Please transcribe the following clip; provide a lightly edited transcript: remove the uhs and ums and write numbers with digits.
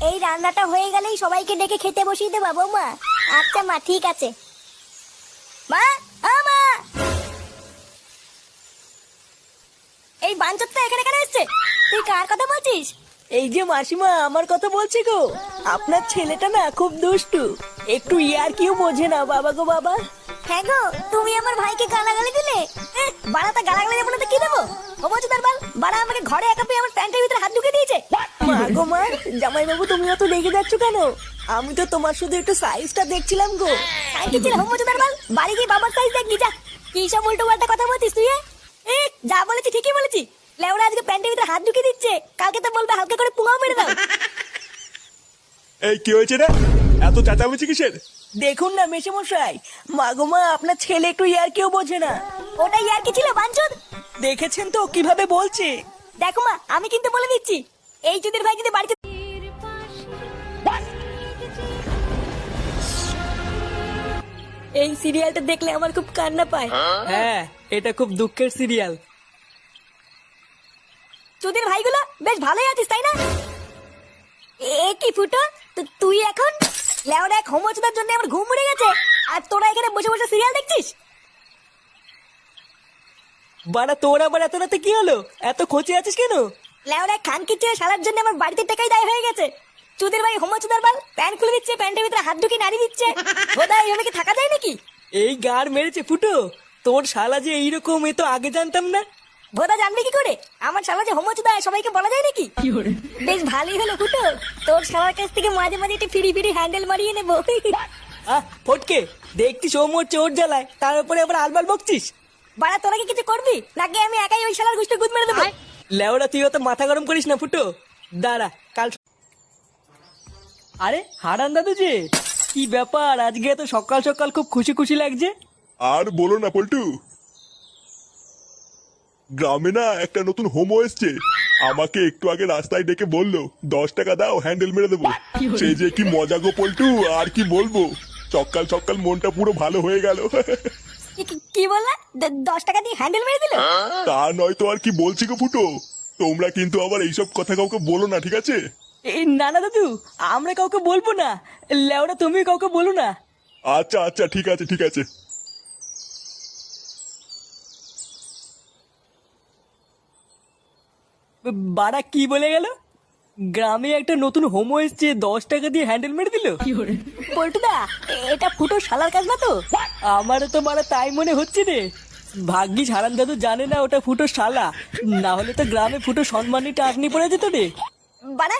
এই রান্নাটা হয়ে গেলেই সবাইকে ডেকে খেতে বসিয়ে দেবা বৌমা। আচ্ছা মা, ঠিক আছে। মা, ও মা, এই বাঞ্চতটা এখানে কেন এসছে? তুই কার কথা বলছিস? এই যে মাসিমা, আমার কথা বলছি গো। আপনার ছেলেটা না খুব দুষ্টু, একটু ইয়ার কিউ বোঝে না বাবা গো বাবা। হ্যাঁ গো, তুমি আমার ভাইকে গালাগালি দিলে। বাড়াতে গালাগালি দেবো না তো কি দেবো? ও বলছো তার বাল, বাড়া আমাকে ঘরে একা পেয়ে আমার প্যান্টের ভিতরে হাত ঢুকে দিয়েছে। মা গো মা, জামাই বাবু তুমি অত রেগে যাচ্ছ কেন? আমি তো তোমার শুধু একটু সাইজটা দেখছিলাম গো। সাইজ ছিল হোম তার বাল, বাড়ি গিয়ে বাবার সাইজ দেখবি যা। কি সব উল্টো পাল্টা কথা বলছিস তুই? যা বলেছি ঠিকই বলেছি। লেওরা আজকে প্যান্টের ভিতরে হাত ঢুকে দিচ্ছে, কালকে তো বলবে হালকা করে পুঙাও মেরে দাও। এই কি হয়েছে রে? এত চেঁচামেচি কিসের? দেখুন না মেশামশাই, মা গো মা, আপনার ছেলে একটু ইয়ার কিউ বোঝে না। ওটাই আর কি ছিল বাঞ্চদ? দেখেছেন তো কিভাবে বলছে। দেখো মা, আমি কিন্তু বলে দিচ্ছি, এই চুদির ভাই যদি বাড়িতে এই সিরিয়ালটা দেখলে আমার খুব কান্না পায়। হ্যাঁ, এটা খুব দুঃখের সিরিয়াল। চুদির ভাইগুলো বেশ ভালোই আছিস তাই না? এ কি ফুটো, তুই এখন লেওরা এক হোমচুদার জন্য আমার ঘুম উড়ে গেছে, আর তোরা এখানে বসে বসে সিরিয়াল দেখছিস? বাড়া তোর আবার এত রাতে কি হলো? এত খোঁচে আছিস কেন? লেওরা খানকির ছেলে শালার জন্য আমার বাড়িতে টাকাই দায় হয়ে গেছে। চুদির ভাই হোমচুদার বাল প্যান্ট খুলে দিচ্ছে, প্যান্টের ভিতরে হাত ঢুকিয়ে নাড়ি দিচ্ছে। বোধা এইভাবে কি থাকা যায় নাকি? এই গার মেরেছে ফুটো, তোর শালা যে এইরকম, এ তো আগে জানতাম না। বোধা জানবে কি করে? আমার শালা যে হোমচুদা সবাইকে বলা যায় নাকি? বেশ ভালোই হলো ফুটো, তোর শালার কাছ থেকে মাঝে মাঝে একটু ফিরি ফিরি হ্যান্ডেল মারিয়ে নেবো। ফটকে, দেখছিস ও মোর চোর জ্বালায়, তার উপরে আবার আলবাল বকছিস। বাড়া তোরা কি কিছু করবি নাকি আমি একাই ওই শালার গুষ্টি গুদ মেরে দেবো? লেওরা তুই অত মাথা গরম করিস না ফুটো, দাঁড়া কাল। আরে হারান দাদু যে, কি ব্যাপার আজকে এত সকাল সকাল খুব খুশি খুশি লাগছে? আর বলো না পল্টু, গ্রামে না একটা নতুন হোমো এসছে। আমাকে একটু আগে রাস্তায় ডেকে বললো 10 টাকা দাও, হ্যান্ডেল মেরে দেবো। সে যে কি মজা গো পল্টু, আর কি বলবো। সকাল সকাল মনটা পুরো ভালো হয়ে গেল। কি বললা? 10 টাকা দিয়ে হ্যান্ডেল মেরে দিল? তা নয় তো আর কি বলছি গো ফুটো। তোমরা কিন্তু আবার এইসব কথা কাউকে বলো না, ঠিক আছে? এই না না দাদু, আমরা কাউকে বলবো না। লেওরা তুমি কাউকে বলো না। আচ্ছা আচ্ছা, ঠিক আছে ঠিক আছে। বাড়া কি বলে গেল? গ্রামে একটা নতুন হোমো এসছে, 10 টাকা দিয়ে হ্যান্ডেল মেরে দিল। পল্টুদা, এটা ফুটো শালার কাজ না তো? আমারও তো বাড়া তাই মনে হচ্ছে রে। ভাগ্যিস হারান দাদু জানে না ওটা ফুটো শালা, না হলে তো গ্রামে ফুটো সম্মানী টাকনি পড়ে যেত রে। বাড়া